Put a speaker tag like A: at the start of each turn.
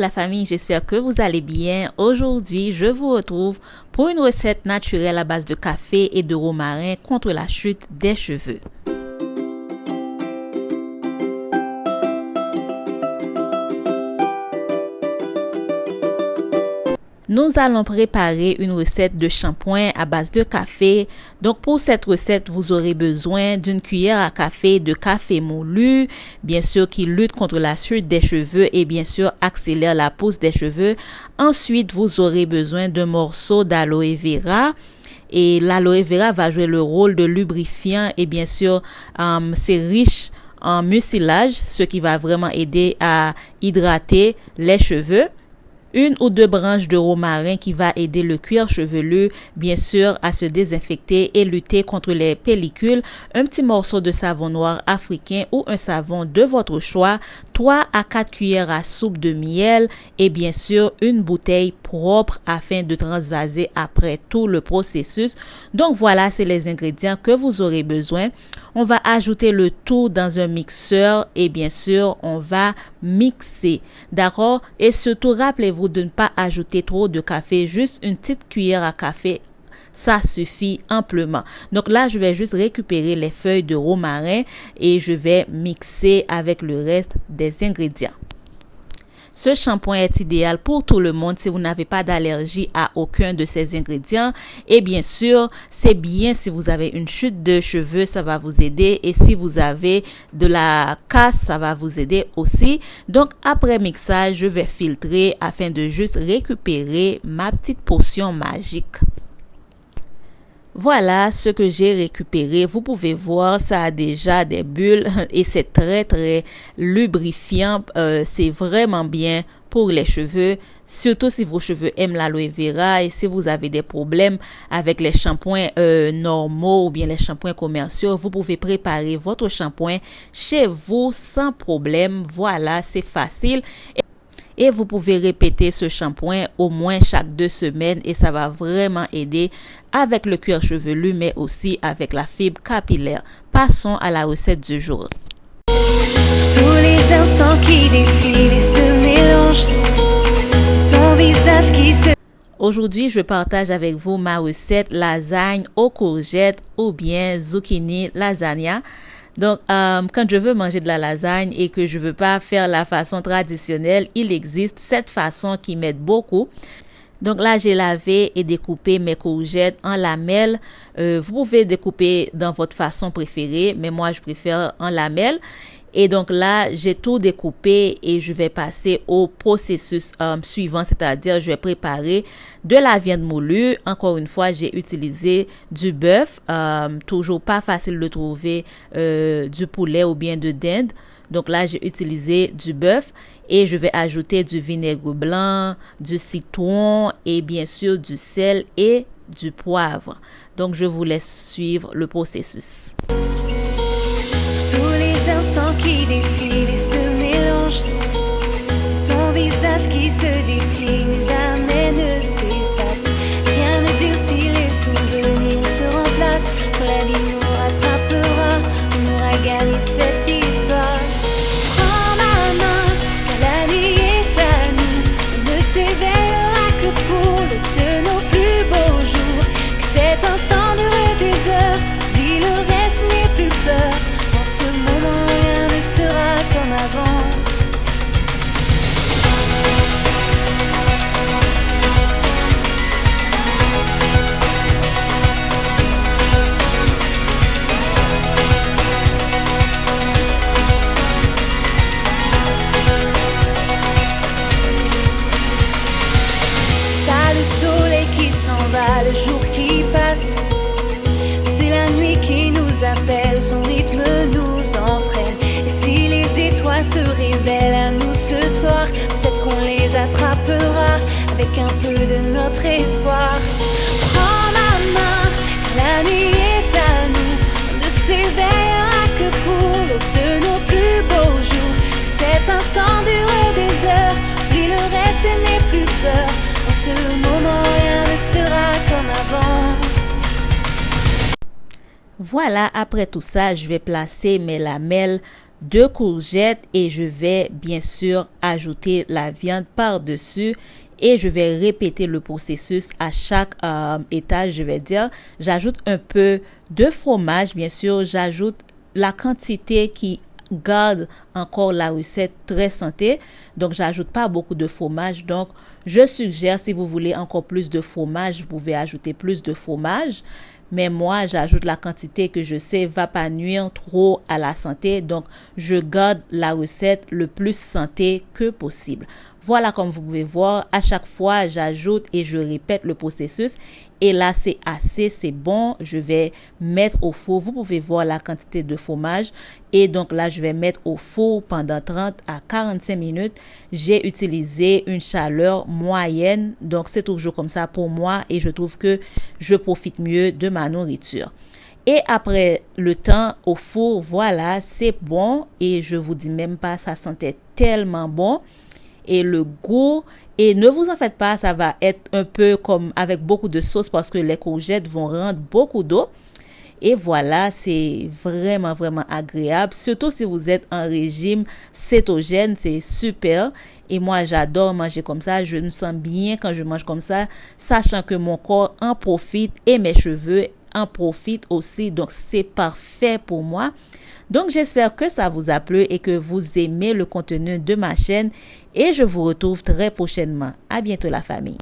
A: la famille, j'espère que vous allez bien. Aujourd'hui, je vous retrouve pour une recette naturelle à base de café et de romarin contre la chute des cheveux. Nous allons préparer une recette de shampoing à base de café. Donc pour cette recette, vous aurez besoin d'une cuillère à café de café moulu, bien sûr qui lutte contre la chute des cheveux et bien sûr accélère la pousse des cheveux. Ensuite, vous aurez besoin d'un morceau d'aloe vera. Et l'aloe vera va jouer le rôle de lubrifiant et bien sûr, c'est riche en mucilage, ce qui va vraiment aider à hydrater les cheveux. Une ou deux branches de romarin qui va aider le cuir chevelu, bien sûr, à se désinfecter et lutter contre les pellicules. Un petit morceau de savon noir africain ou un savon de votre choix. 3 à 4 cuillères à soupe de miel et bien sûr, une bouteille propre afin de transvaser après tout le processus. Donc voilà, c'est les ingrédients que vous aurez besoin. On va ajouter le tout dans un mixeur et bien sûr, on va mixer. D'accord? Et surtout, rappelez-vous de ne pas ajouter trop de café, juste une petite cuillère à café, ça suffit amplement. Donc là, je vais juste récupérer les feuilles de romarin et je vais mixer avec le reste des ingrédients. Ce shampoing est idéal pour tout le monde si vous n'avez pas d'allergie à aucun de ces ingrédients. Et bien sûr, c'est bien si vous avez une chute de cheveux, ça va vous aider. Et si vous avez de la casse, ça va vous aider aussi. Donc, après mixage, je vais filtrer afin de juste récupérer ma petite potion magique. Voilà ce que j'ai récupéré. Vous pouvez voir, ça a déjà des bulles et c'est très très lubrifiant. C'est vraiment bien pour les cheveux, surtout si vos cheveux aiment l'aloe vera et si vous avez des problèmes avec les shampoings normaux ou bien les shampoings commerciaux, vous pouvez préparer votre shampoing chez vous sans problème. Voilà, c'est facile. Et vous pouvez répéter ce shampoing au moins chaque 2 semaines et ça va vraiment aider avec le cuir chevelu mais aussi avec la fibre capillaire. Passons à la recette du jour.
B: Sur tous les instants qui défilent et se mélangent, c'est ton visage qui se...
A: Aujourd'hui, je partage avec vous ma recette lasagne aux courgettes ou bien zucchini lasagna. Donc, quand je veux manger de la lasagne et que je veux pas faire la façon traditionnelle, il existe cette façon qui m'aide beaucoup. Donc là, j'ai lavé et découpé mes courgettes en lamelles. Vous pouvez découper dans votre façon préférée, mais moi, je préfère en lamelles. Et donc là, j'ai tout découpé et je vais passer au processus suivant, c'est-à-dire je vais préparer de la viande moulue. Encore une fois, j'ai utilisé du bœuf, toujours pas facile de trouver du poulet ou bien de dinde. Donc là, j'ai utilisé du bœuf et je vais ajouter du vinaigre blanc, du citron et bien sûr du sel et du poivre. Donc, je vous laisse suivre le processus.
B: Qui défile et se mélange, c'est ton visage qui se dessine et jamais ne s'efface. Rien ne durcit, les souvenirs se remplacent. Quand la vie nous rattrapera, on aura gagné cette histoire. Prends ma main, car la nuit est à nous. On ne s'éveillera que pour le de nos plus beaux jours. Que cet instant dure des heures, puis le reste n'est plus peur. En ce moment, sera comme avant. C'est pas le soleil qui s'en va, le jour qui passe. C'est la nuit qui nous appelle, son rythme nous entraîne. Se révèlent à nous ce soir, peut-être qu'on les attrapera avec un peu de notre espoir. Prends ma main, la nuit est à nous, on ne s'éveillera que pour l'aube de nos plus beaux jours. Que cet instant dure des heures, puis le reste n'est plus peur. En ce moment, rien ne sera comme avant.
A: Voilà, après tout ça, je vais placer mes lamelles 2 courgettes et je vais bien sûr ajouter la viande par-dessus. Et je vais répéter le processus à chaque étage, je vais dire. J'ajoute un peu de fromage, bien sûr. J'ajoute la quantité qui garde encore la recette très santé. Donc, j'ajoute pas beaucoup de fromage. Donc, je suggère, si vous voulez encore plus de fromage, vous pouvez ajouter plus de fromage. Mais moi, j'ajoute la quantité que je sais va pas nuire trop à la santé. Donc, je garde la recette le plus santé que possible. Voilà, comme vous pouvez voir, à chaque fois, j'ajoute et je répète le processus. Et là, c'est assez, c'est bon. Je vais mettre au four. Vous pouvez voir la quantité de fromage. Et donc là, je vais mettre au four pendant 30 à 45 minutes. J'ai utilisé une chaleur moyenne. Donc, c'est toujours comme ça pour moi. Et je trouve que je profite mieux de ma nourriture. Et après le temps au four, voilà, c'est bon. Et je vous dis même pas, ça sentait tellement bon. Et le goût, et ne vous en faites pas, ça va être un peu comme avec beaucoup de sauce parce que les courgettes vont rendre beaucoup d'eau. Et voilà, c'est vraiment, vraiment agréable. Surtout si vous êtes en régime cétogène, c'est super. Et moi, j'adore manger comme ça. Je me sens bien quand je mange comme ça, sachant que mon corps en profite et mes cheveux en profitent aussi. Donc, c'est parfait pour moi. Donc, j'espère que ça vous a plu et que vous aimez le contenu de ma chaîne. Et je vous retrouve très prochainement. À bientôt la famille.